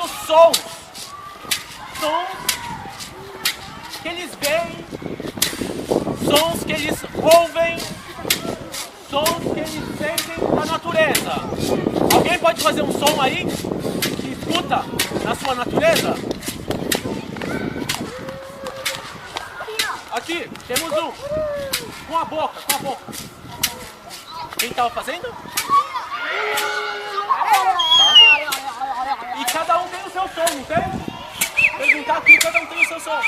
os sons. Sons que eles veem, sons que eles ouvem, sons que eles sentem na natureza. Alguém pode fazer um som aí que escuta na sua natureza? Aqui, temos um. Com a boca, com a boca. Quem estava fazendo? E cada um tem o seu som, não tem? Perguntar aqui, cada um tem o seu som.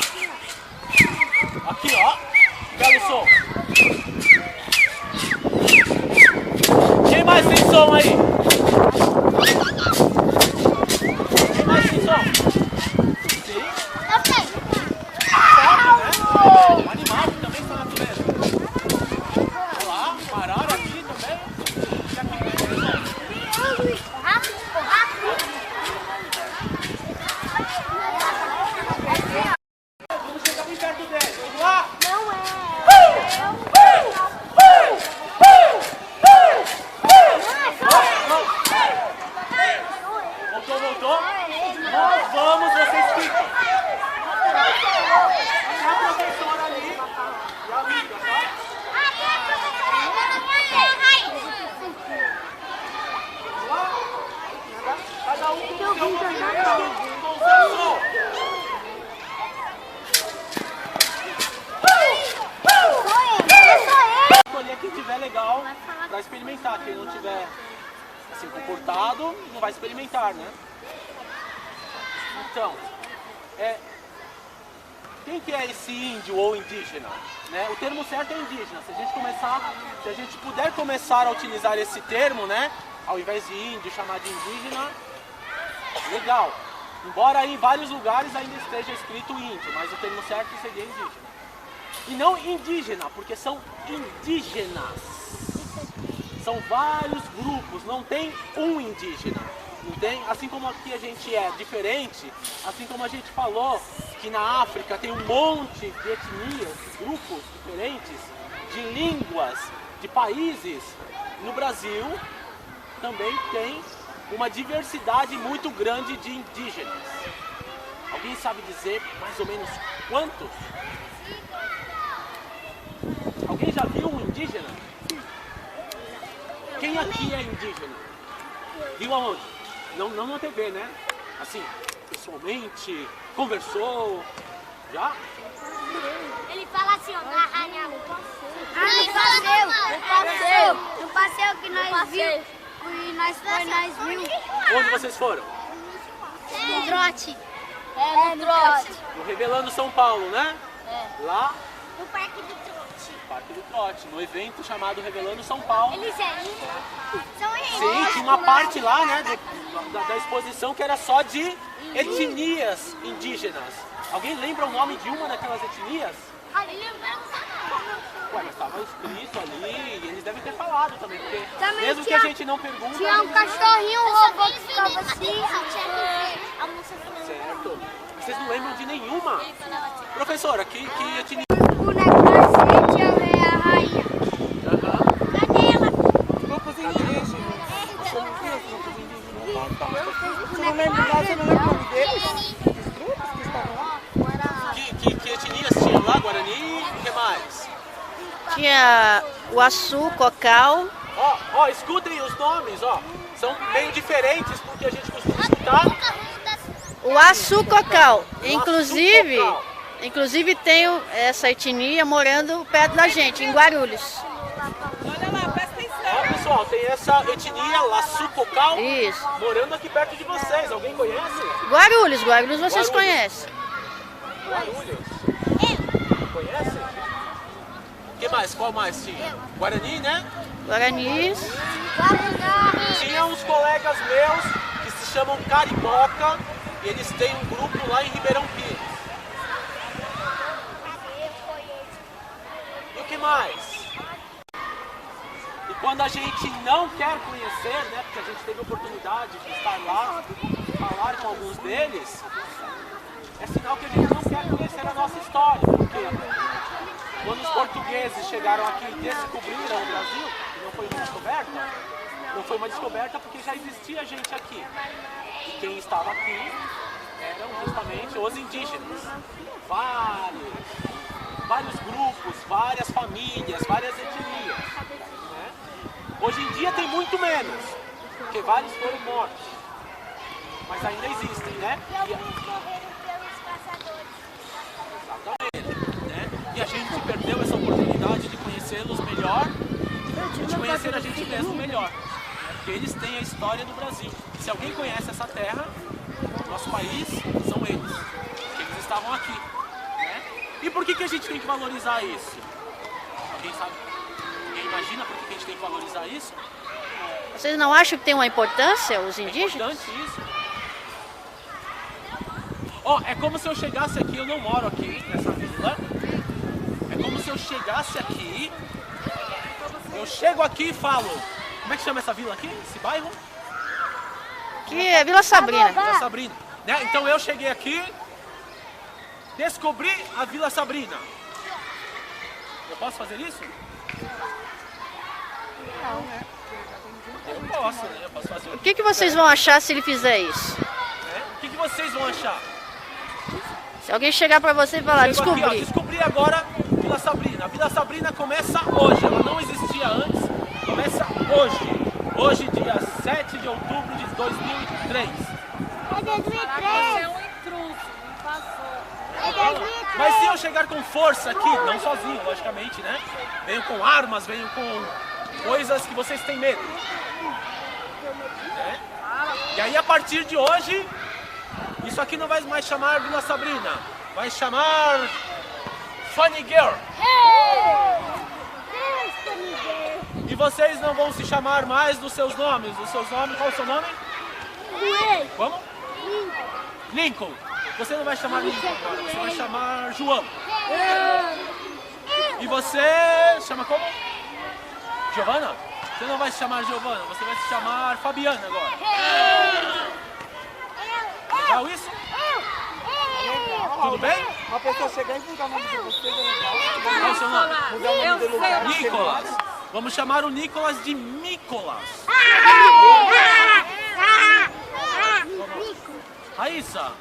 Aqui, ó. Belo som. Quem mais tem som aí? Quem mais tem som? Sim? Eu tenho. Um animal que também está na natureza. Olha lá, pararam aqui também. E aqui tem som. Vamos chegar bem perto dele. Vamos lá? Não é. Voltou, voltou? Nós vamos, vocês ficam. A professora ali e a amiga, tá? Vamos lá? Cada um com o seu movimento, com o seu som. Escolher quem tiver legal para experimentar. Quem não tiver assim comportado, não vai experimentar, né? Então, quem que é esse índio ou indígena? Né? O termo certo é indígena. Se a gente puder começar a utilizar esse termo, né? Ao invés de índio, chamar de indígena, legal. Embora aí em vários lugares ainda esteja escrito índio, mas o termo certo seria indígena. E não indígena, porque são indígenas. São vários grupos, não tem um indígena. Não tem? Assim como aqui a gente é diferente, assim como a gente falou que na África tem um monte de etnias, grupos diferentes, de línguas, de países, no Brasil também tem uma diversidade muito grande de indígenas. Alguém sabe dizer mais ou menos quantos? Alguém já viu um indígena? Quem aqui é indígena? Viu aonde? Não na TV, né? Assim, pessoalmente, conversou, já? Ele fala assim, ó, na rádio. No passeio que nós vimos, e nós vimos. Onde vocês foram? No trote. No trote. No Revelando São Paulo, né? Lá No Parque do Trote. no Parque do Trote, no evento chamado Revelando São Paulo. Eles são Sim, tinha uma parte lá, né, da exposição que era só de etnias indígenas. Alguém lembra o nome de uma daquelas etnias? Ué, mas estava escrito ali e eles devem ter falado também, porque Também mesmo que tinha- a gente não pergunta... Tinha um cachorrinho, um robô que ficava assim. Certo. Vocês não lembram de nenhuma? Professora, que etnia... O boneco da gente é a rainha. Aham. Cadê ela? Grupos indígenas. Você não viu os grupos indígenas? Você não lembra o nome deles? Os grupos que estavam lá? Que etnias tinham lá, Guarani e o que mais? Tinha o Açu, Cocal. Ó, escutem os nomes, ó. São meio diferentes porque a gente costuma escutar. O Açu, Cocal. Açu-Cocal. Inclusive tem essa etnia morando perto da gente, em Guarulhos. Ó, pessoal, tem essa etnia Açu-Cocal Isso. morando aqui perto de vocês. Alguém conhece? Guarulhos vocês Guarulhos. conhecem. Guarulhos. Conhece? O que mais? Qual mais tinha? Guarani, né? Guaranis. Tinha uns colegas meus que se chamam Cariboca e eles têm um grupo lá em Ribeirão Pires. E o que mais? E quando a gente não quer conhecer, né, porque a gente teve a oportunidade de estar lá, falar com alguns deles, é sinal que a gente não quer conhecer a nossa história. Porque quando os portugueses chegaram aqui e descobriram o Brasil, que não foi uma descoberta, Não foi uma descoberta porque já existia gente aqui. E quem estava aqui eram justamente os indígenas. Vários grupos, várias famílias, várias etnias. Né? Hoje em dia tem muito menos, porque vários foram mortos. Mas ainda existem, né? Exatamente. Né? E a gente perdeu essa oportunidade de conhecê-los melhor, de conhecer a gente mesmo melhor. Porque eles têm a história do Brasil. Se alguém conhece essa terra, nosso país, são eles. Eles estavam aqui. Né? E por que a gente tem que valorizar isso? Alguém sabe? Alguém imagina por que a gente tem que valorizar isso? Vocês não acham que tem uma importância os indígenas? É importante isso. É como se eu chegasse aqui, eu não moro aqui nessa vila. É como se eu chegasse aqui, eu chego aqui e falo, como é que chama essa vila aqui? Esse bairro? Que é Vila Sabrina. Vila Sabrina. Né? Então eu cheguei aqui, descobri a Vila Sabrina. Eu posso fazer isso? Não, né? Eu posso, né? Eu posso fazer. O que vocês vão achar se ele fizer isso? O que vocês vão achar? Se alguém chegar pra você e falar, Chego aqui, descobri. descobri agora Vila Sabrina. A Vila Sabrina começa hoje, ela não existia antes, começa hoje. Hoje, dia 7 de outubro de 2003. É 2003. Você é um intruso, não passou. É 2003. Mas se eu chegar com força aqui, não sozinho, logicamente, né? Venho com armas, venho com coisas que vocês têm medo. Né? E aí, a partir de hoje, isso aqui não vai mais chamar Vila Sabrina, vai chamar Funny Girl. E vocês não vão se chamar mais dos seus nomes. Os seus nomes, qual é o seu nome? Como? Lincoln. Você não vai chamar Lincoln agora, você vai chamar João. E você chama como? Giovana? Você não vai se chamar Giovana, você vai se chamar Fabiana agora. Legal isso? Tudo bem? Uma pessoa chegando e mudar o nome de vocês é legal. Qual é o seu nome? Mudar o nome do lugar. Nicolas. Vamos chamar o Nicolas de Nicolas. Raíssa.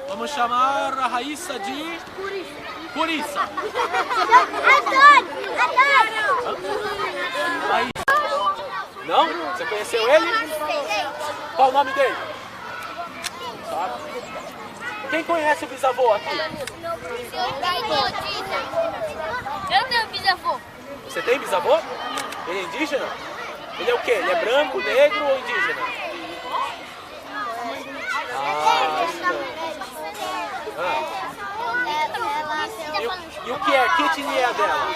Vamos chamar a Raíssa de Curissa. Raíssa. Não? Você conheceu ele? Qual o nome dele? Sabe? Quem conhece o bisavô aqui? Eu tenho bisavô. Você tem bisavô? Ele é indígena? Ele é o quê? Ele é branco, negro ou indígena? E o que é? Que etnia é a dela?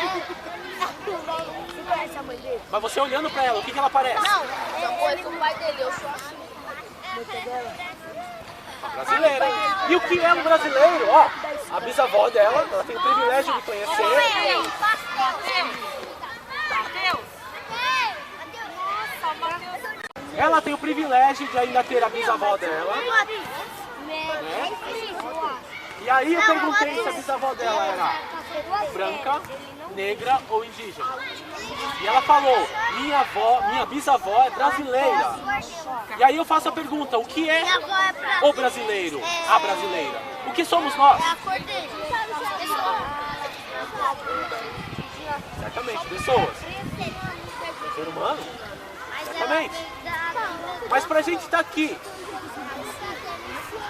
Mas você olhando pra ela, o que ela parece? Foi com o pai dele, eu sou assim. Brasileira. E o que é um brasileiro? Ó, a bisavó dela, ela tem o privilégio de conhecer. Ela tem o privilégio de ainda ter a bisavó dela. Né? E aí eu perguntei se a bisavó dela era branca, negra ou indígena. E ela falou, minha bisavó é brasileira. E aí eu faço a pergunta, o que é o brasileiro, a brasileira? O que somos nós? Certamente, pessoas. Ser humano? Certamente. Mas pra gente estar aqui,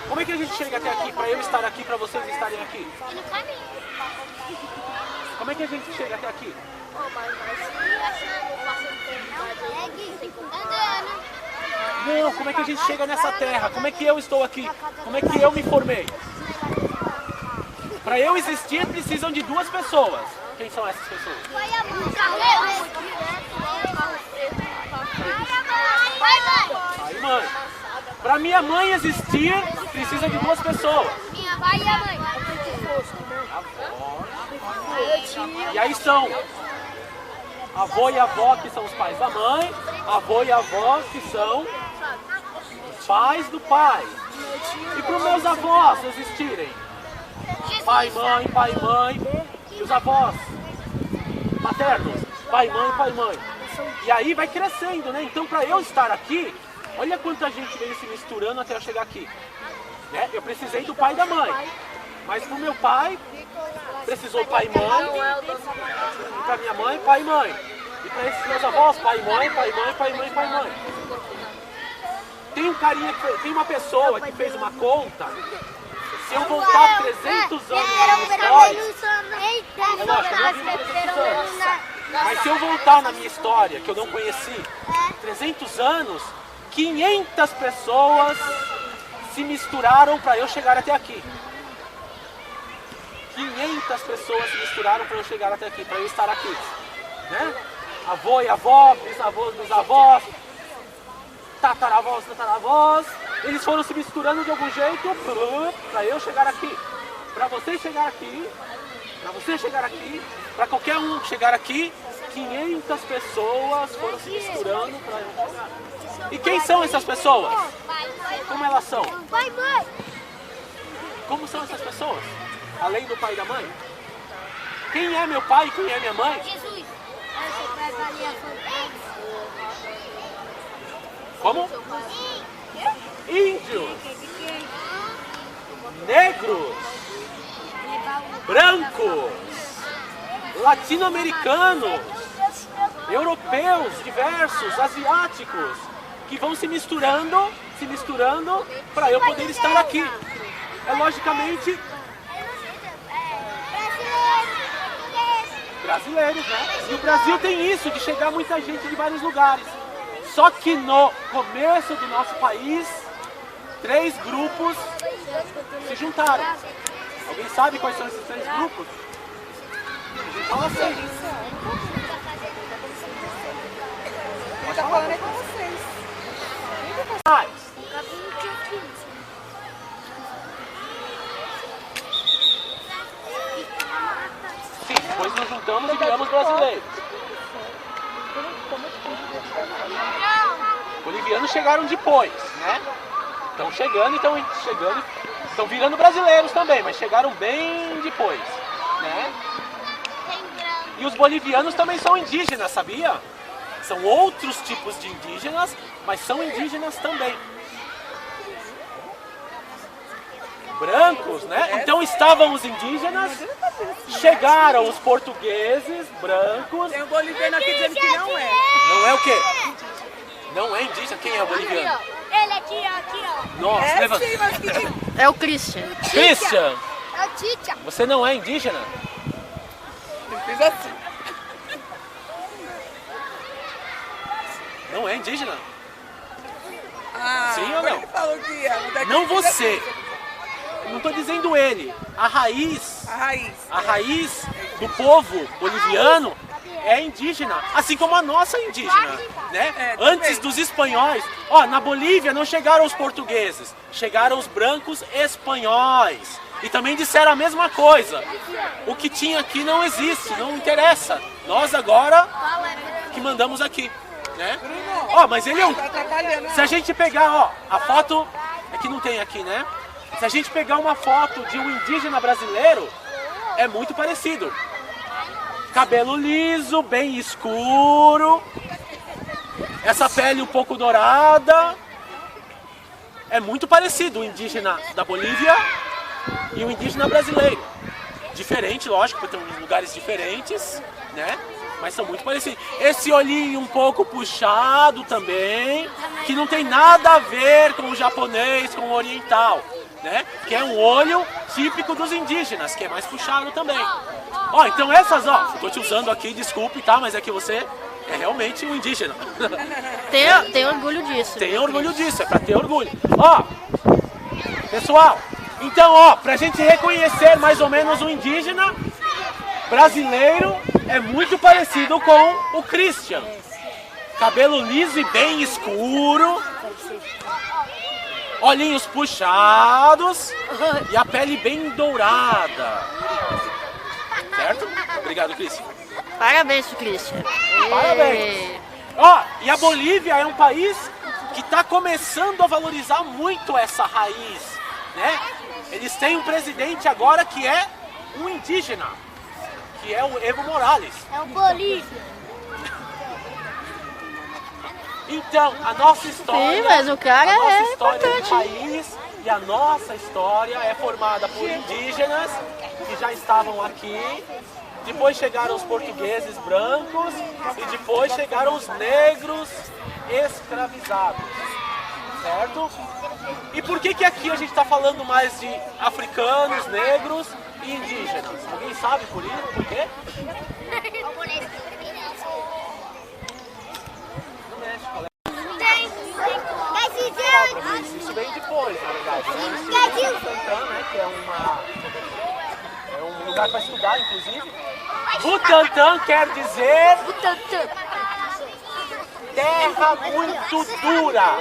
como é que a gente chega até aqui? Pra eu estar aqui, pra vocês estarem aqui? Como é que a gente chega até aqui? Não, como é que a gente chega nessa terra? Como é que eu estou aqui? Como é que eu me formei? Para eu existir, precisam de duas pessoas. Quem são essas pessoas? Pai e mãe. Para minha mãe existir, precisa de duas pessoas. Minha pai e a mãe. E aí são avô e avó, que são os pais da mãe, avô e avó, que são os pais do pai. E para os meus avós existirem, pai, mãe, e os avós paternos, pai, mãe, E aí vai crescendo, né? Então para eu estar aqui, olha quanta gente veio se misturando até eu chegar aqui. Né? Eu precisei do pai e da mãe. Mas pro meu pai, precisou pai e mãe. E pra minha mãe, pai e mãe. E para esses meus avós, pai e mãe, pai e mãe, pai e mãe, pai e mãe. Tem um carinha, tem uma pessoa que fez uma conta. Se eu voltar 300 anos na minha história, é lógico, eu não vivo 300 anos. Mas se eu voltar na minha história, que eu não conheci, 300 anos, 500 pessoas se misturaram para eu chegar até aqui. 500 pessoas se misturaram para eu chegar até aqui, para eu estar aqui. Né? Avô e avó, bisavós, bisavós, tataravós, tataravós, eles foram se misturando de algum jeito para eu chegar aqui. Para você chegar aqui, para você chegar aqui, para qualquer um chegar aqui, 500 pessoas foram se misturando para eu chegar. E quem são essas pessoas? Como elas são? Pai, mãe. Como são essas pessoas? Além do pai e da mãe? Quem é meu pai e quem é minha mãe? Jesus. Você pega ali a foto. Como? Índios, negros, brancos, latino-americanos, europeus diversos, asiáticos, que vão se misturando para eu poder estar aqui. É logicamente brasileiros, né? E o Brasil tem isso, de chegar muita gente de vários lugares. Só que no começo do nosso país, 3 grupos se juntaram. Alguém sabe quais são esses 3 grupos? Fala assim. Ele tá falando é com vocês. Sim, depois nos juntamos e viramos brasileiros. Bolivianos chegaram depois, né? Estão chegando, estão virando brasileiros também, mas chegaram bem depois, né? E os bolivianos também são indígenas, sabia? São outros tipos de indígenas, mas são indígenas também. Brancos, né? Então estavam os indígenas, chegaram os portugueses, brancos. Tem um boliviano aqui dizendo que não é. Não é o quê? Não é indígena? Quem é o boliviano? Ele aqui, ó. Nossa, É levanta. sim, mas que... É o Christian. Christian, É o Tita. você não é indígena? Eu fiz assim. Não é indígena? Ah, Sim ou mas não? ele falou que é. Mas é que Não ele fez você. assim. Não estou dizendo ele. A raiz A raiz. do povo boliviano é indígena, assim como a nossa é indígena, né? É, também. Antes dos espanhóis, ó, na Bolívia não chegaram os portugueses, chegaram os brancos espanhóis. E também disseram a mesma coisa. O que tinha aqui não existe, não interessa. Nós agora que mandamos aqui, né? Ó, mas ele é um... Tá atrapalhando. Se a gente pegar, ó, a foto, é que não tem aqui, né? Se a gente pegar uma foto de um indígena brasileiro, é muito parecido. Cabelo liso, bem escuro, essa pele um pouco dourada. É muito parecido o indígena da Bolívia e o indígena brasileiro. Diferente, lógico, porque tem lugares diferentes, né? Mas são muito parecidos. Esse olhinho um pouco puxado também, que não tem nada a ver com o japonês, com o oriental, né? Que é um olho típico dos indígenas, que é mais puxado também. Ó, então essas, ó, tô te usando aqui, desculpe, tá? Mas é que você é realmente um indígena. Tem orgulho disso. Tem orgulho disso, é pra ter orgulho. Ó, pessoal, então, ó, pra gente reconhecer mais ou menos o indígena brasileiro, é muito parecido com o Christian. Cabelo liso e bem escuro, olhinhos puxados e a pele bem dourada. Certo? Obrigado, Christian. Parabéns, Christian. Parabéns. Ó, e a Bolívia é um país que está começando a valorizar muito essa raiz, né? Eles têm um presidente agora que é um indígena, que é o Evo Morales. É o Bolívia. Então, a nossa história, Sim, mas o cara a nossa é história do importante. país e a nossa história é formada por indígenas que já estavam aqui, depois chegaram os portugueses brancos e depois chegaram os negros escravizados, certo? E por que aqui a gente está falando mais de africanos, negros e indígenas? Alguém sabe por isso? Por quê? No México, né? Isso vem depois, na verdade. Butantã, né, que é um lugar para estudar, inclusive. Butantã quer dizer terra muito dura.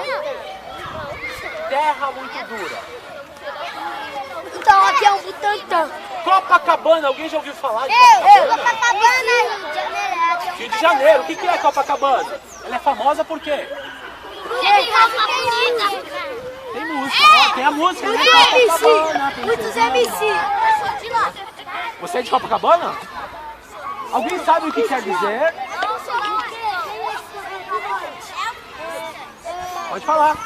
Terra muito dura. Então aqui é um Butantã. Copacabana, alguém já ouviu falar de Copacabana, Rio de Janeiro? O que é Copacabana? Ela é famosa por quê? Tem música, ó, tem a música, né? Copacabana, Muitos MC. Você é de Copacabana? Alguém sabe o que quer dizer? Pode falar.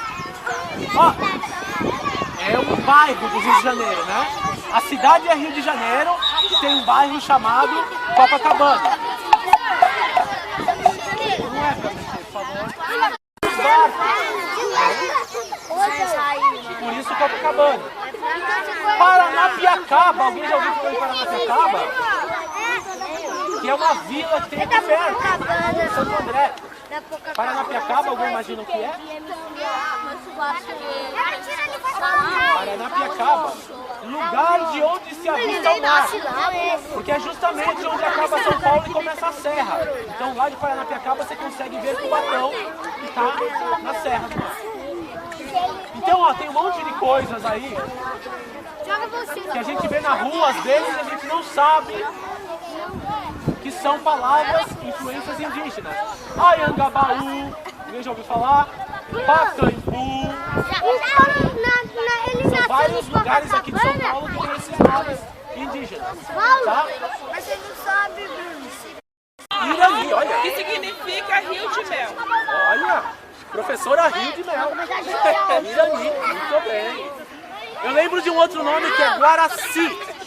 Ó, é um bairro do Rio de Janeiro, né? A cidade é Rio de Janeiro, tem um bairro chamado Copacabana. Não é pra mexer, por favor. Por isso Copacabana. Paranapiacaba, alguém já ouviu falar em Paranapiacaba? Que é uma vila que tem aqui perto, Santo André. Paranapiacaba, alguém imagina o que é? Paranapiacaba, lugar de onde se avista o mar. Porque é justamente onde acaba São Paulo e começa a serra. Então lá de Paranapiacaba você consegue ver Cubatão, que está na serra do mar. Então, ó, tem um monte de coisas aí que a gente vê na rua, às vezes a gente não sabe que são palavras, influências indígenas. Anhangabaú, alguém já ouviu falar? Pacaembu. São vários lugares aqui de São Paulo que tem esses nomes indígenas. Tá? Mas você não sabe, Bruno. Irani, olha. Que significa Rio de Mel. Olha, professora Rio de Mel. Irani, muito bem. Eu lembro de um outro nome que é Guaraci.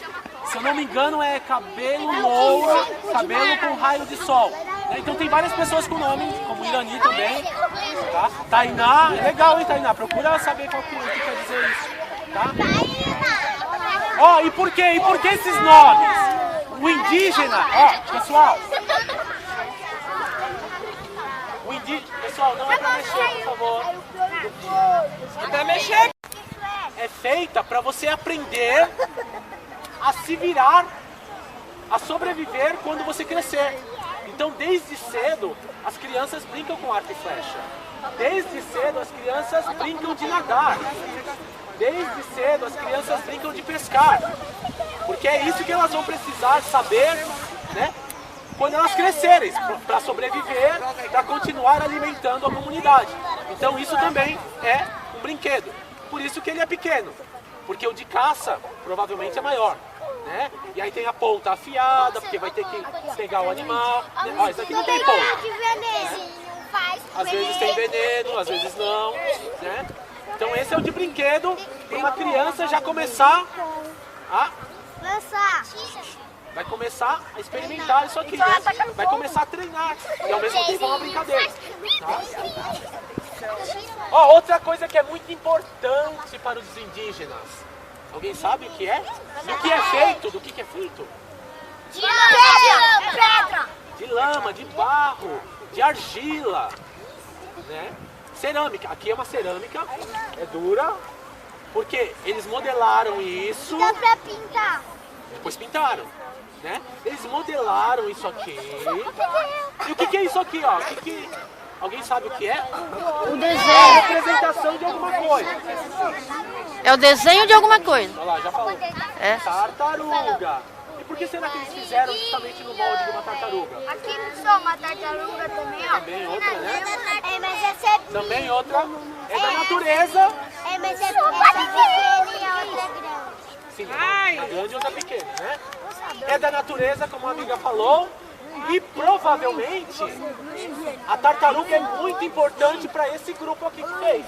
Se eu não me engano é cabelo louro, cabelo com raio de sol. Então tem várias pessoas com nome, como Irani também. Tá? Tainá, é legal, hein, Tainá? Procura saber qual que quer dizer isso. Tá? Ó, e por quê? E por que esses nomes? O indígena, ó, pessoal. O indígena, pessoal, não é pra mexer, por favor. É pra mexer. É feita para você aprender a se virar, a sobreviver quando você crescer. Então, desde cedo, as crianças brincam com arco e flecha. Desde cedo, as crianças brincam de nadar. Desde cedo, as crianças brincam de pescar. Porque é isso que elas vão precisar saber, né? Quando elas crescerem, para sobreviver, para continuar alimentando a comunidade. Então, isso também é um brinquedo. Por isso que ele é pequeno. Porque o de caça, provavelmente, é maior. Né? E aí tem a ponta afiada, porque vai ter que pegar o animal. Ó, isso aqui não tem ponta. Às vezes tem veneno, às vezes não. Né? Então esse é o de brinquedo para uma criança já começar a... Vai começar a experimentar isso aqui. Né? Vai começar a treinar. E ao mesmo tempo é uma brincadeira. Tá? Ó, outra coisa que é muito importante para os indígenas. Alguém sabe o que é? Do que é feito? Do que é feito? De pedra. De lama, de barro, de argila, né? Cerâmica. Aqui é uma cerâmica, é dura, porque eles modelaram isso. Dá pra pintar. Depois pintaram, né? Eles modelaram isso aqui. E o que é isso aqui, ó? Alguém sabe o que é? O É a desenho. representação de alguma coisa. É o desenho de alguma coisa. Olha lá, já falou. É. Tartaruga. E por que será que eles fizeram justamente no molde de uma tartaruga? Aqui não só uma tartaruga também, ó. Também outra, né? É, mas essa é Também outra é da natureza. É, mas essa pequena e a outra grande. Sim, uma grande e outra pequena, né? É da natureza, como a amiga falou, E provavelmente a tartaruga é muito importante para esse grupo aqui que fez.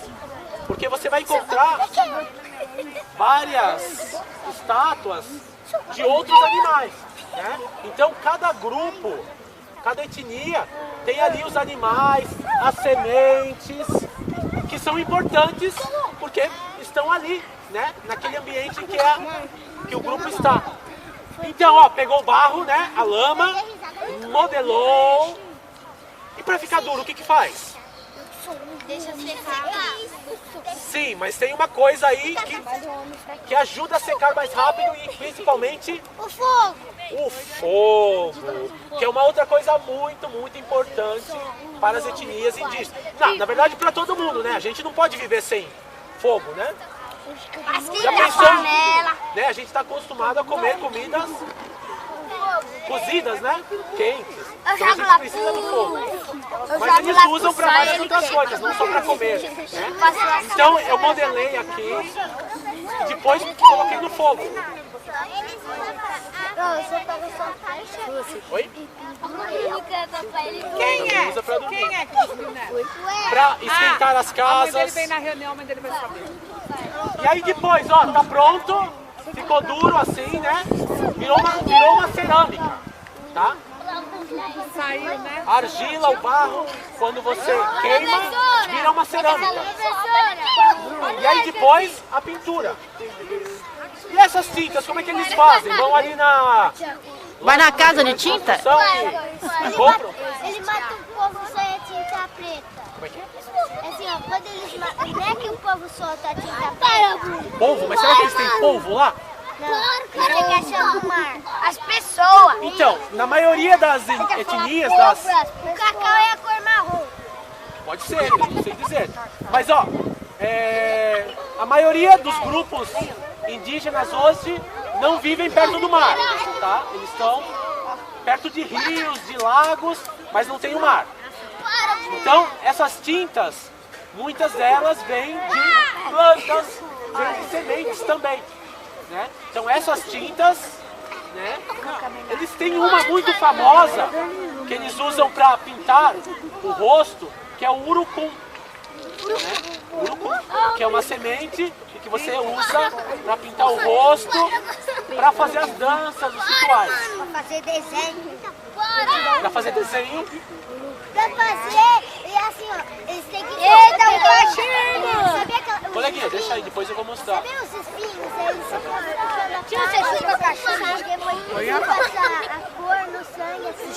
Porque você vai encontrar várias estátuas de outros animais, né? Então cada grupo, cada etnia tem ali os animais, as sementes, que são importantes porque estão ali, né? Naquele ambiente que o grupo está. Então, ó, pegou o barro, né? A lama, modelou. E para ficar duro, o que que faz? Deixa secar. Sim, mas tem uma coisa aí que ajuda a secar mais rápido e principalmente O fogo. o fogo, que é uma outra coisa muito, muito importante para as etnias indígenas. Na verdade, para todo mundo, né? A gente não pode viver sem fogo, né? Já pensou? Né? A gente está acostumado a comer comidas cozidas, né? Quentes. Então a gente precisa do fogo. Mas eles usam para várias outras coisas, não só para comer, né? Então eu modelei aqui e depois coloquei no fogo. Oi? Quem é? Usa pra dormir. Quem é que ensina? Para esquentar as A mãe dele casas. vem na reunião, a mãe dele vai saber. E aí depois, ó, tá pronto, ficou duro assim, né? Virou uma cerâmica, tá? Saiu, né? A argila, o barro, quando você queima, vira uma cerâmica. E aí depois, a pintura. E essas tintas, como é que eles fazem? Vão ali na... Vai na casa de tinta? E compram? Ele mata o povo só é tinta preta. Como é que é? Assim, ó, quando eles matam, não é que o povo solta a tinta preta. Polvo? Mas será que eles têm polvo lá? Não, você quer chamar as pessoas. Então, na maioria das etnias, O cacau é a cor marrom. pode ser, eu não sei dizer. Mas ó, a maioria dos grupos indígenas hoje não vivem perto do mar, tá? Eles estão perto de rios, de lagos, mas não tem o mar. Então, essas tintas, muitas delas vêm de plantas, vêm de sementes também, né? Então essas tintas, né? Eles têm uma muito famosa que eles usam para pintar o rosto, que é o urucum. Né? Urucum, que é uma semente que você usa para pintar o rosto, para fazer as danças, os rituais. Pra fazer desenho. Para fazer desenho. Pra fazer, e assim, ó, eles têm que... Eita, um cachimbo! Sabia aquela... Coleguinha, deixa aí, depois eu vou mostrar. Sabia os espinhos? Eles se você chupa cachimbo, depois passa a cor no sangue, assim,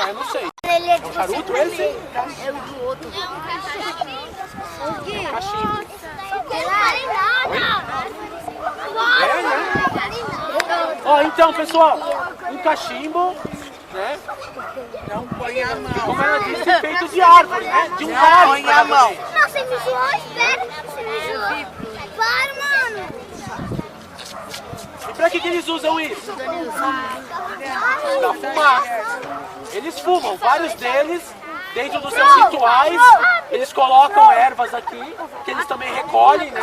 Eu não sei. Ele é É um charuto esse? É o do outro. É um cachimbo. É, né? Ó, então, pessoal, um cachimbo, né? Não põe a mão. Como ela disse, feito de árvore, né? De um galho. Põe a mão. Não, você me zoou, espera. Você me zoou. Para, mano. E pra que eles usam isso? Pra fumar. Eles fumam, vários deles, dentro dos seus rituais, eles colocam ervas aqui, que eles também recolhem, né?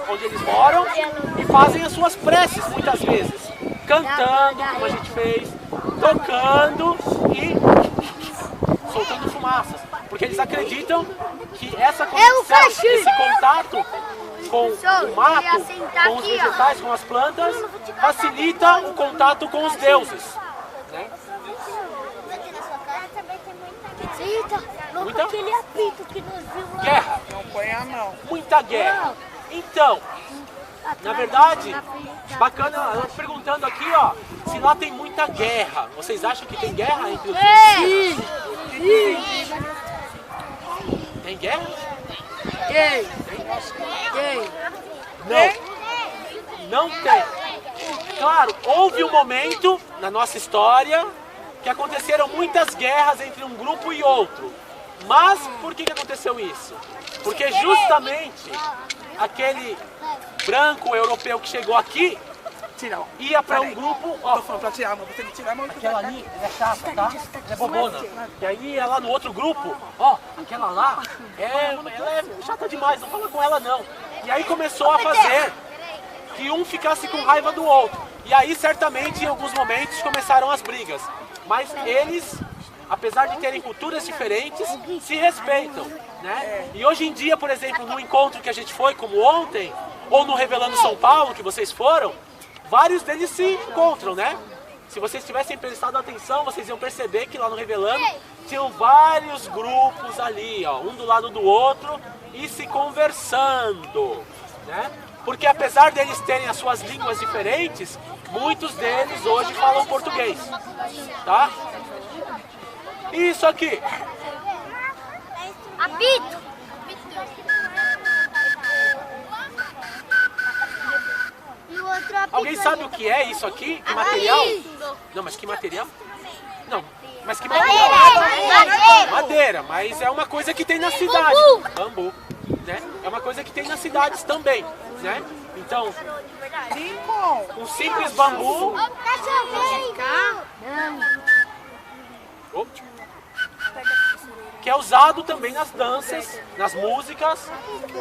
Onde eles moram, e fazem as suas preces muitas vezes. Cantando, como a gente fez, tocando e soltando fumaças. Porque eles acreditam que essa conexão, esse contato com o mato, com os vegetais, com as plantas, facilita o contato com os deuses. Né? Eita, Muita aquele apito que nos viu lá. guerra, Não põe a mão. muita guerra. Então, na verdade, bacana, ela tá perguntando aqui, ó, se lá tem muita guerra. Vocês acham que tem guerra entre os indígenas? Tem guerra? Não tem. Claro, houve um momento na nossa história que aconteceram muitas guerras entre um grupo e outro. Mas por que aconteceu isso? Porque justamente aquele branco europeu que chegou aqui ia para um grupo, ó, Tô falando pra tirar a mão, você tem que tirar a mão. aquela ali é chata, tá? É bobona. E aí ela no outro grupo, ó, aquela lá, ela é chata demais, não fala com ela não. E aí começou a fazer que um ficasse com raiva do outro. E aí, certamente, em alguns momentos começaram as brigas. Mas eles, apesar de terem culturas diferentes, se respeitam, né? E hoje em dia, por exemplo, no encontro que a gente foi, como ontem, ou no Revelando São Paulo, que vocês foram, vários deles se encontram, né? Se vocês tivessem prestado atenção, vocês iam perceber que lá no Revelando tinham vários grupos ali, ó, um do lado do outro e se conversando, né? Porque apesar deles terem as suas línguas diferentes, muitos deles hoje falam português, tá? E isso aqui? Apito. E o outro apito. Alguém sabe o que é isso aqui? Que material? Não, mas que material? Não, mas que material? Madeira, mas é uma coisa que tem na cidade. Bambu, né? É uma coisa que tem nas cidades também, né? Então, um simples bambu. Que é usado também nas danças, nas músicas.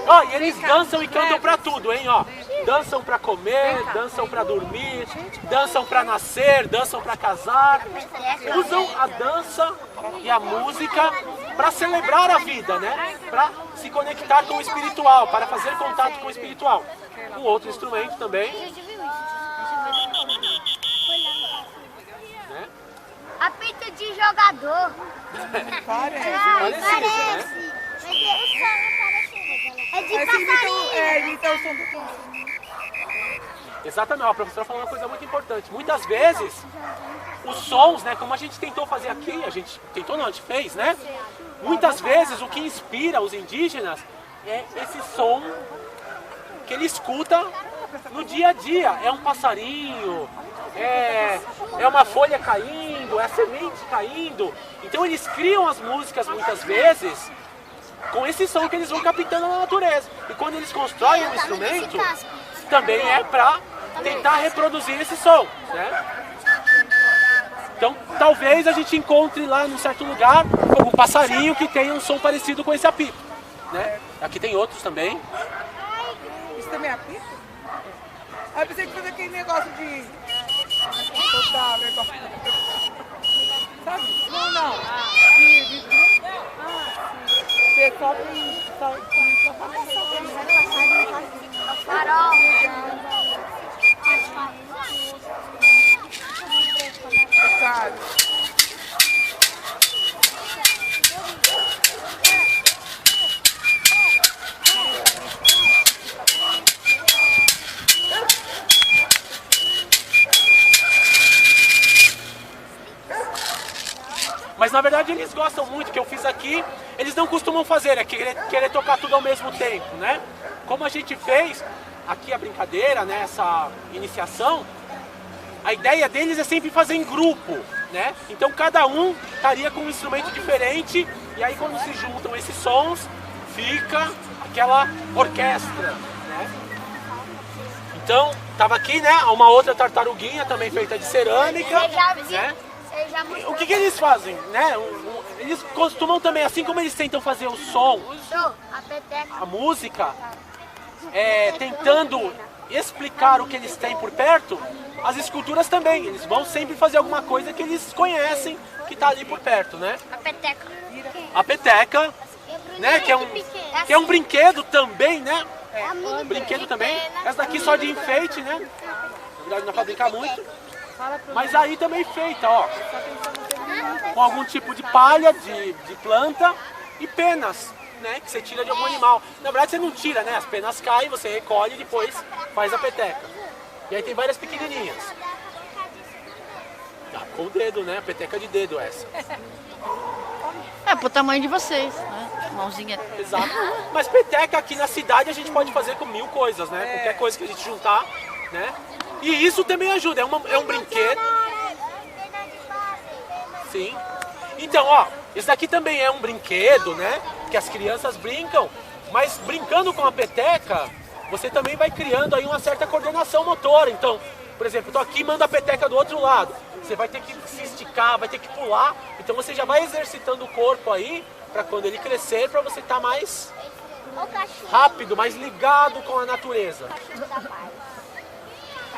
Ó, e eles dançam e cantam pra tudo, hein, ó. Dançam pra comer, dançam pra dormir, dançam pra nascer, dançam pra casar. Usam a dança e a música para celebrar a vida, né? Para se conectar com o espiritual, para fazer contato com o espiritual. Um outro instrumento também. Né? Apito de jogador. Parecido, né? É de passarinho. Então, o som do Exatamente, a professora falou uma coisa muito importante. Muitas vezes, os sons, né, como a gente tentou fazer aqui, a gente fez, né? Muitas vezes o que inspira os indígenas é esse som que ele escuta no dia a dia. É um passarinho, é uma folha caindo, é a semente caindo. Então eles criam as músicas muitas vezes com esse som que eles vão captando na natureza. E quando eles constroem um instrumento, também é para tentar reproduzir esse som, né? Então talvez a gente encontre lá num certo lugar um passarinho que tenha um som parecido com esse apito, né? Aqui tem outros também. Isso também é apito? Ah, eu pensei que fazer aquele negócio de... Soltar o negócio. Sabe? Não. Você sobe Farol. Sabe? Mas na verdade eles gostam muito, que eu fiz aqui, eles não costumam fazer, é querer tocar tudo ao mesmo tempo, né? Como a gente fez aqui a brincadeira, né, essa iniciação, a ideia deles é sempre fazer em grupo, né? Então cada um estaria com um instrumento diferente, e aí quando se juntam esses sons, fica aquela orquestra, né? Então, tava aqui, né, uma outra tartaruguinha também feita de cerâmica, né? O que eles fazem, né? Eles costumam também, assim como eles tentam fazer o som, a música, tentando explicar o que eles têm por perto, as esculturas também. Eles vão sempre fazer alguma coisa que eles conhecem que está ali por perto, né? A peteca, né? Que é um brinquedo também, né? Brinquedo também. Essa daqui só de enfeite, né? Na verdade não dá pra brincar muito. Mas aí também feita, ó, com algum tipo de palha, de planta e penas, né, que você tira de algum animal. Na verdade você não tira, né, as penas caem, você recolhe e depois faz a peteca. E aí tem várias pequenininhas. Com o dedo, né, a peteca de dedo essa. É pro tamanho de vocês, né, mãozinha. Exato. Mas peteca aqui na cidade a gente pode fazer com 1000 coisas, né, qualquer coisa que a gente juntar, né. E isso também ajuda, é um brinquedo. Sim. Então, ó, esse daqui também é um brinquedo, né? Que as crianças brincam, mas brincando com a peteca, você também vai criando aí uma certa coordenação motora. Então, por exemplo, eu tô aqui e mando a peteca do outro lado. Você vai ter que se esticar, vai ter que pular. Então você já vai exercitando o corpo aí, para quando ele crescer, para você estar mais rápido, mais ligado com a natureza.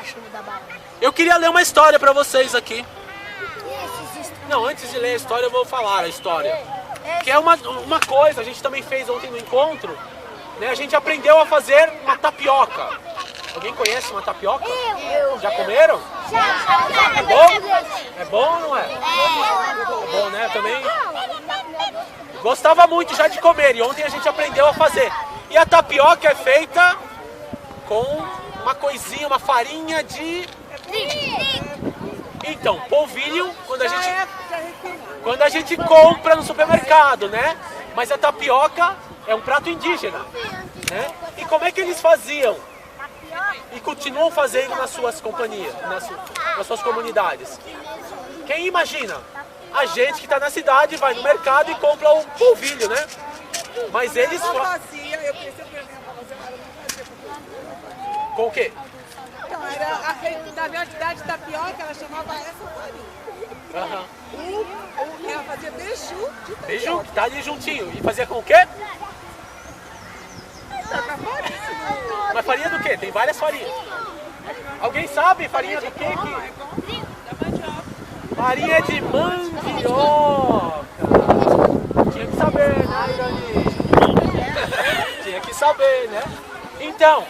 cachorro da barra. Eu queria ler uma história para vocês aqui. Não, antes de ler a história, eu vou falar a história. Que é uma coisa, a gente também fez ontem no encontro, né? A gente aprendeu a fazer uma tapioca. Alguém conhece uma tapioca? Já comeram? Já. É bom? É bom ou não é? É bom, né? Eu também gostava muito já de comer e ontem a gente aprendeu a fazer. E a tapioca é feita com uma coisinha, uma farinha de... Então, polvilho, quando a gente compra no supermercado, né? Mas a tapioca é um prato indígena, né? E como é que eles faziam? E continuam fazendo nas suas companhias, nas suas comunidades. Quem imagina? A gente que está na cidade vai no mercado e compra o polvilho, né? Mas eles... Eu fazia, eu pensei o problema pra fazer, mas eu não fazia. Com o quê? Então, era da minha cidade de tapioca, ela chamava essa farinha. Aham. Ela fazia beiju de Beiju, tapioca. que tá ali juntinho. E fazia com o quê? Mas farinha do quê? Tem várias farinhas. Alguém sabe farinha do quê? Farinha de mandioca. Tinha que saber, né, Irani? Tinha que saber, né? Então,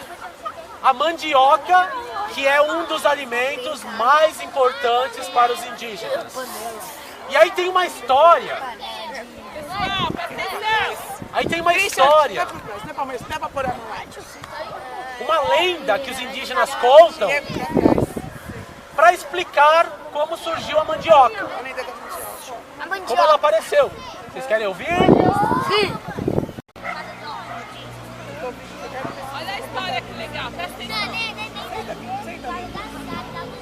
a mandioca, que é um dos alimentos mais importantes para os indígenas. E aí tem uma história. Aí tem uma história. Uma lenda que os indígenas contam para explicar como surgiu a mandioca. Como ela apareceu. Vocês querem ouvir? Sim. Olha a história que legal, presta atenção.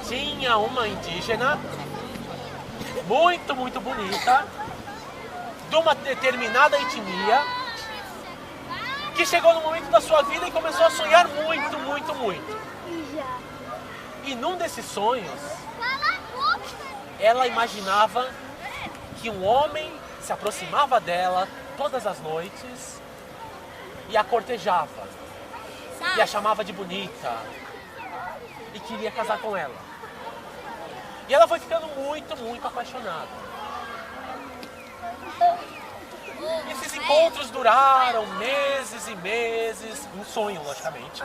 Tinha uma indígena muito, muito bonita, de uma determinada etnia, que chegou no momento da sua vida e começou a sonhar muito, muito, muito. E num desses sonhos, ela imaginava que um homem se aproximava dela todas as noites e a cortejava, e a chamava de bonita, e queria casar com ela. E ela foi ficando muito, muito apaixonada. E esses encontros duraram meses e meses, um sonho, logicamente.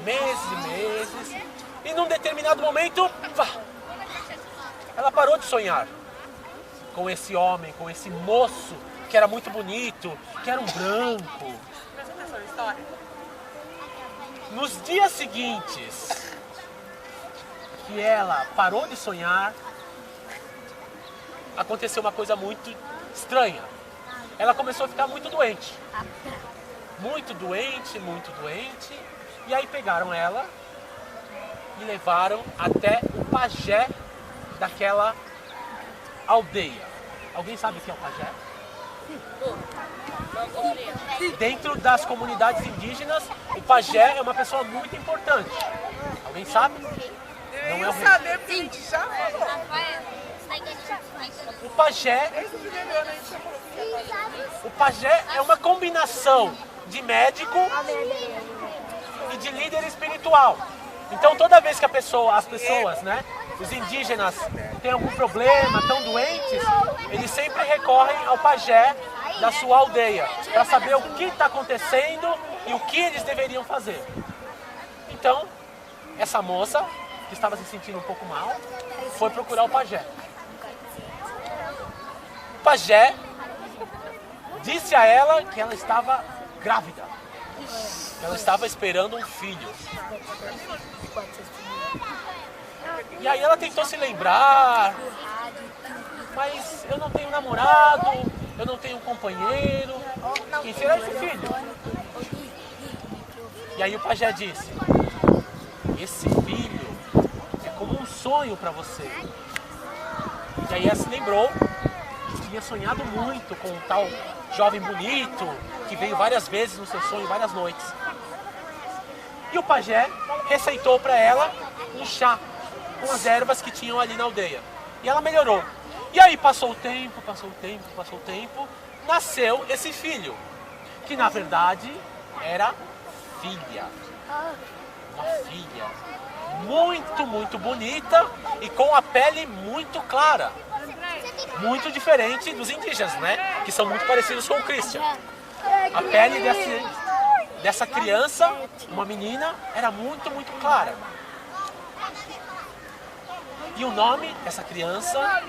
Meses e meses. E num determinado momento, ela parou de sonhar com esse homem, com esse moço que era muito bonito, que era um branco. Nos dias seguintes que ela parou de sonhar, aconteceu uma coisa muito estranha. Ela começou a ficar muito doente. Muito doente, muito doente. E aí pegaram ela e levaram até o pajé daquela aldeia. Alguém sabe o que é o pajé? Dentro das comunidades indígenas, o pajé é uma pessoa muito importante. Alguém sabe? Não é o rei. Saber, porque a gente já falou. O pajé é uma combinação de médico e de líder espiritual. Então toda vez que as pessoas, né, os indígenas têm algum problema, estão doentes, eles sempre recorrem ao pajé da sua aldeia para saber o que está acontecendo e o que eles deveriam fazer. Então, essa moça, que estava se sentindo um pouco mal, foi procurar o pajé. O pajé disse a ela que ela estava grávida. Ela estava esperando um filho. E aí ela tentou se lembrar, mas eu não tenho namorado, eu não tenho um companheiro, quem será esse filho? E aí o pajé disse, esse filho é como um sonho para você. E aí ela se lembrou que tinha sonhado muito com um tal jovem bonito, que veio várias vezes no seu sonho, várias noites. E o pajé receitou para ela um chá com as ervas que tinham ali na aldeia. E ela melhorou. E aí passou o tempo, nasceu esse filho, que na verdade era filha. Uma filha muito bonita e com a pele muito clara. Muito diferente dos indígenas, né? Que são muito parecidos com o Christian. A pele dessa criança, uma menina, era muito clara. E o nome dessa criança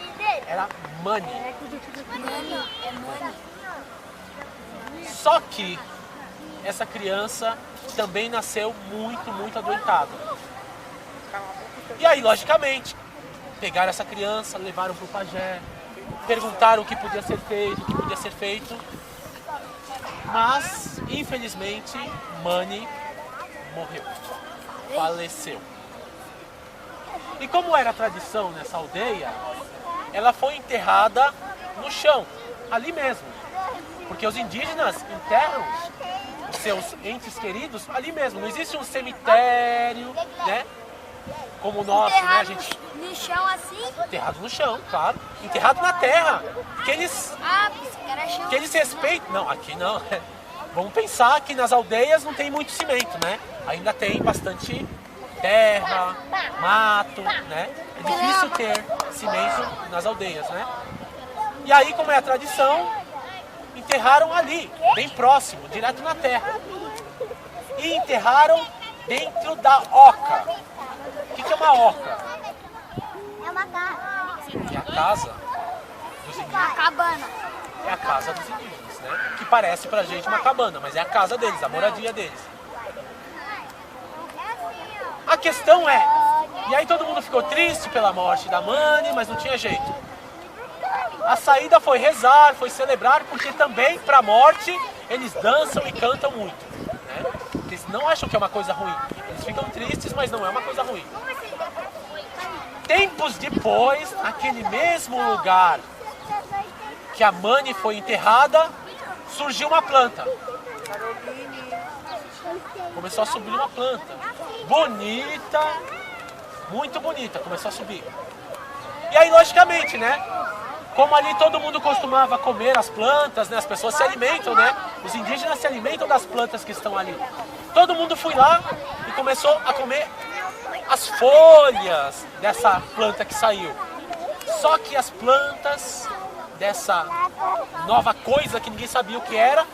era Mani. Só que essa criança também nasceu muito adoentada. E aí, logicamente, pegaram essa criança, levaram para o pajé, perguntaram o que podia ser feito, o que podia ser feito. Mas, infelizmente, Mani morreu, faleceu. E como era a tradição nessa aldeia, ela foi enterrada no chão, ali mesmo. Porque os indígenas enterram os seus entes queridos ali mesmo. Não existe um cemitério, né? Como o nosso, né? A gente... No chão assim? Enterrado no chão, claro. Enterrado na terra. Que eles respeitam. Não, aqui não. Vamos pensar que nas aldeias não tem muito cimento, né? Ainda tem bastante terra, mato, né? É difícil ter cimento nas aldeias, né? E aí, como é a tradição, enterraram ali, bem próximo, direto na terra. E enterraram dentro da oca. O que é uma oca? É uma casa. É a casa dos indígenas. Uma cabana. É a casa dos indígenas, né? Que parece pra gente uma cabana, mas é a casa deles, a moradia deles. A questão é, e aí todo mundo ficou triste pela morte da Mani, mas não tinha jeito. A saída foi rezar, foi celebrar, porque também pra morte eles dançam e cantam muito, né? Eles não acham que é uma coisa ruim. Eles ficam tristes, mas não é uma coisa ruim. Tempos depois, naquele mesmo lugar que a Mani foi enterrada, surgiu uma planta. Começou a subir uma planta. Bonita, muito bonita, começou a subir. E aí, logicamente, né? Como ali todo mundo costumava comer as plantas, né? As pessoas se alimentam, né? Os indígenas se alimentam das plantas que estão ali. Todo mundo foi lá e começou a comer as folhas dessa planta que saiu. Só que as plantas dessa nova coisa que ninguém sabia o que era,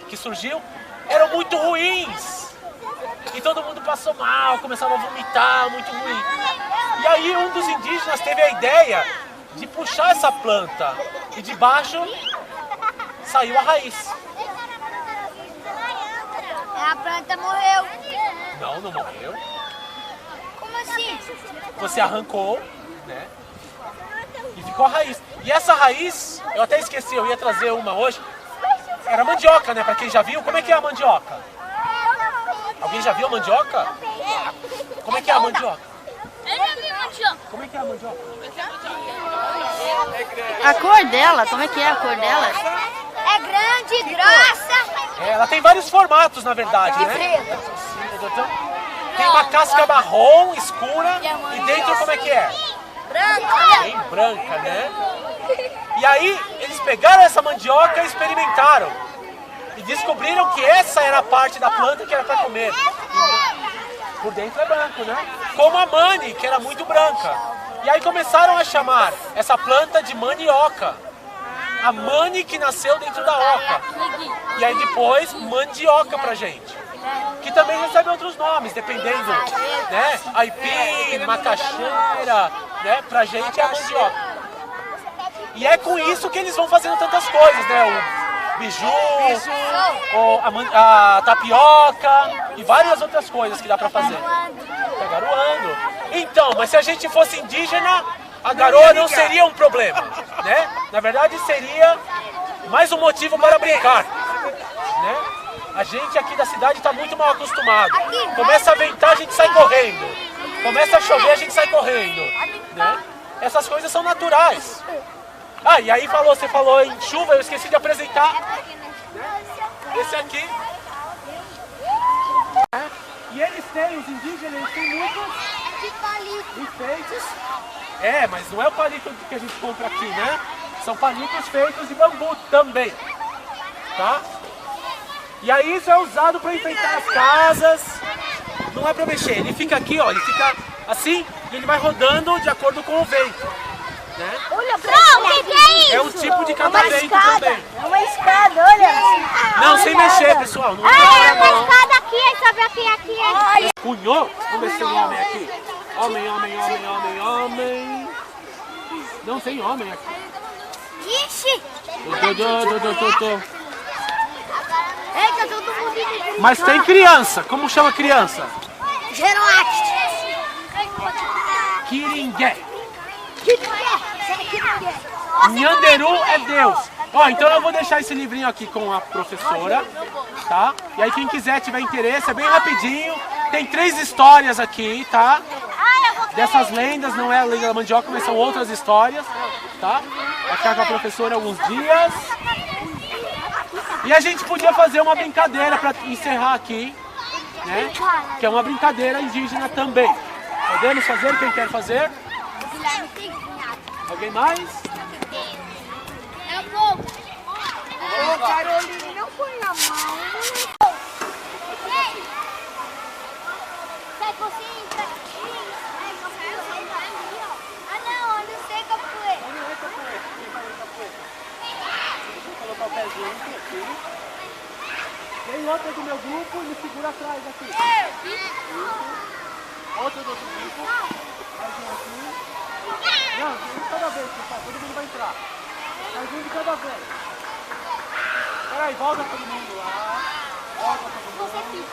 que surgiu, eram muito ruins. E todo mundo passou mal, começava a vomitar, muito ruim. E aí um dos indígenas teve a ideia de puxar essa planta e de baixo saiu a raiz. A planta morreu. Não, não morreu. Como assim? Você arrancou, né? E ficou a raiz. E essa raiz, eu até esqueci, eu ia trazer uma hoje. Era mandioca, né? Pra quem já viu, como é que é a mandioca? Alguém já viu a mandioca? Como é que é a mandioca? Como é que é a mandioca? A cor dela, como é que é a cor dela? É grande, grossa. Ela tem vários formatos, na verdade, né? Tem uma casca marrom, escura, e dentro como é que é? Branca. Bem branca, né? E aí, eles pegaram essa mandioca e experimentaram. E descobriram que essa era a parte da planta que era para comer. E por dentro é branco, né? Como a Mani, que era muito branca. E aí começaram a chamar essa planta de manioca. A Mani que nasceu dentro da oca. E aí depois, mandioca pra gente. Que também recebe outros nomes, dependendo, né? Aipim, macaxeira, né? Pra gente é a mandioca. E é com isso que eles vão fazendo tantas coisas, né? O biju, a tapioca e várias outras coisas que dá pra fazer. Tá garoando. Então, mas se a gente fosse indígena, a garoa não seria um problema, né? Na verdade, seria mais um motivo para brincar, né? A gente aqui da cidade está muito mal acostumado. Começa a ventar, a gente sai correndo. Começa a chover, a gente sai correndo, né? Essas coisas são naturais. Ah, e aí você falou em chuva, eu esqueci de apresentar. Esse aqui. E eles têm, os indígenas, eles têm muitos enfeites. É, mas não é o palito que a gente compra aqui, né? São palitos feitos de bambu também, tá? E aí isso é usado para enfeitar as casas. Não é para mexer, ele fica aqui, ó, ele fica assim, e ele vai rodando de acordo com o vento, né? Olha, o que é isso? É um tipo de catavento também. É uma escada, olha. Não, sem mexer, pessoal. Não É é uma não. escada aqui, aí sobe aqui. Cunhou? Vamos ver se tem homem aqui. Homem, homem, homem, homem, homem. Não tem homem aqui. Ixi! Tô. Eita, todo mundo. Mas tem criança. Como chama criança? Geroact. Kiringué. Kiringué. Nhanderu é Deus. Ó, então eu vou deixar esse livrinho aqui com a professora, tá? E aí quem quiser, tiver interesse, é bem rapidinho. Tem 3 histórias aqui, tá? Dessas lendas, não é a lenda da mandioca, mas são outras histórias, tá? Vai ficar com a professora alguns dias. E a gente podia fazer uma brincadeira para encerrar aqui, né? Que é uma brincadeira indígena também. Podemos fazer? Quem quer fazer? Alguém mais? Ô, Caroline, não põe a mão. Sai, você entra aqui. Ah, não, eu não sei capoeira. Deixa eu colocar o pezinho aqui. Tem outra do meu grupo e me segura atrás aqui. Outra do outro grupo. Mais um aqui. Não, um de cada vez, pessoal. Todo mundo vai entrar. Mais um de cada vez. Peraí, volta todo mundo lá. Volta todo mundo.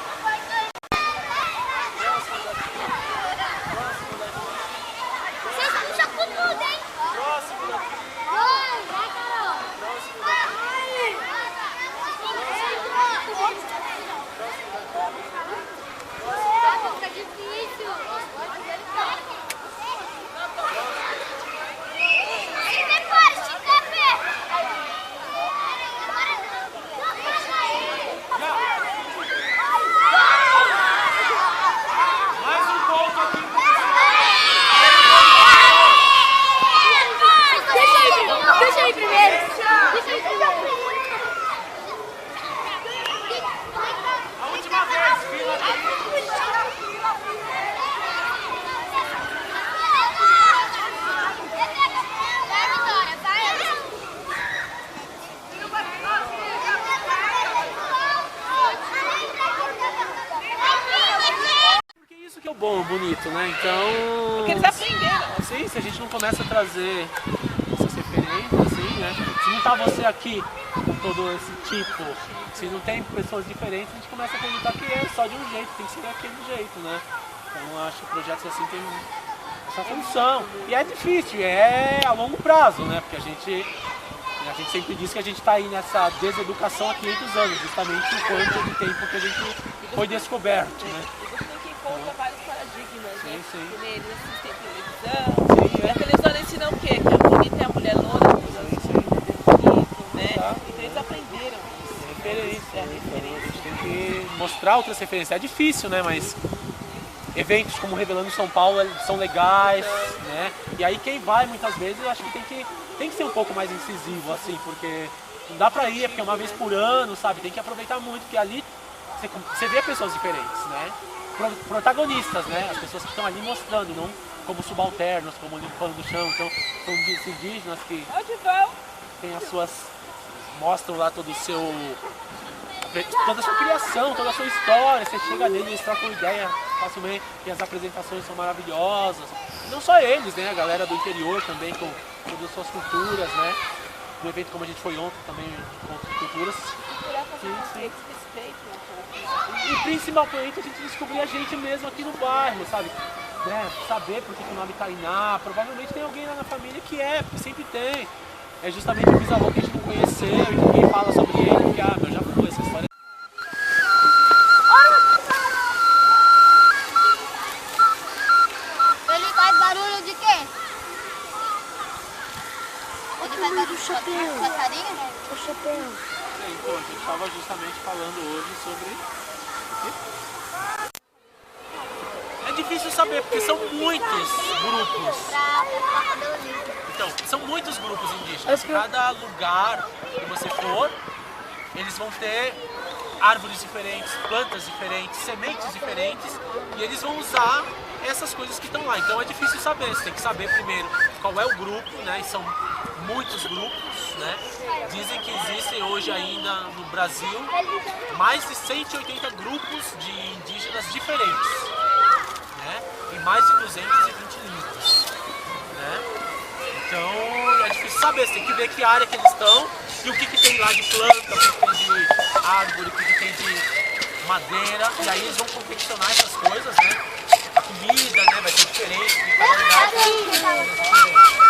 Vocês puxam com tudo, hein? Próximo daqui. Vai, Carol. Tá difícil. Se prepare, Mais um ponto aqui. Deixa aí primeiro. A última vez, fila aqui. Porque isso que é o bom, bonito, né? Então... Porque eles aprenderam. Assim, se a gente não começa a trazer essas referências, assim, né? Se não tá você aqui com todo esse tipo, se não tem pessoas diferentes, a gente começa a acreditar que é só de um jeito, tem que ser daquele jeito, né? Então eu acho que projetos assim tem essa função. E é difícil, é a longo prazo, né? Porque a gente sempre diz que a gente está aí nessa deseducação há 500 anos, justamente o quanto de tempo que a gente foi descoberto, né? E você tem que encontrar vários paradigmas, né? Sim. Que nem eles assistem televisão. E a televisão ensina o quê? Que a bonita é a mulher loura, bonito, né? Então eles aprenderam isso. Referência, a gente tem que mostrar outras referências. É difícil, né? Mas eventos como Revelando São Paulo são legais, né? E aí quem vai muitas vezes, eu acho que tem que ser um pouco mais incisivo, assim, porque não dá pra ir, é porque é uma vez por ano, sabe? Tem que aproveitar muito, porque ali você vê pessoas diferentes, né? Protagonistas, né? As pessoas que estão ali mostrando, não como subalternos, como limpando o chão, então são indígenas que Onde vão? tem as suas... mostram lá todo o seu... toda a sua criação, toda a sua história, você chega nele, eles trocam ideia facilmente, e as apresentações são maravilhosas. Não só eles, né? A galera do interior também, com todas as suas culturas, né? No evento como a gente foi ontem também, com culturas. Sim. E principalmente a gente descobrir a gente mesmo aqui no bairro, sabe? Né? Saber por que o nome Tainá, provavelmente tem alguém lá na família que porque sempre tem. É justamente o bisavô que a gente não conheceu e ninguém fala sobre ele, porque meu, já foi essa história. Ele faz barulho de quê? Ele faz barulho de chapéu. Passarinho? O chapéu. Então, a gente estava justamente falando hoje sobre... É difícil saber, porque são muitos grupos. Então, são muitos grupos indígenas. Cada lugar que você for, eles vão ter árvores diferentes, plantas diferentes, sementes diferentes, e eles vão usar essas coisas que estão lá. Então é difícil saber, você tem que saber primeiro qual é o grupo, né? E são muitos grupos, né? Dizem que existem hoje ainda no Brasil mais de 180 grupos de indígenas diferentes, né? E mais de 220 línguas, né? Então é difícil saber, você tem que ver que área que eles estão e o que tem lá de planta, o que tem de árvore, o que tem de madeira, e aí eles vão confeccionar essas coisas, né? A comida, né? Vai ser diferente de cada lugar.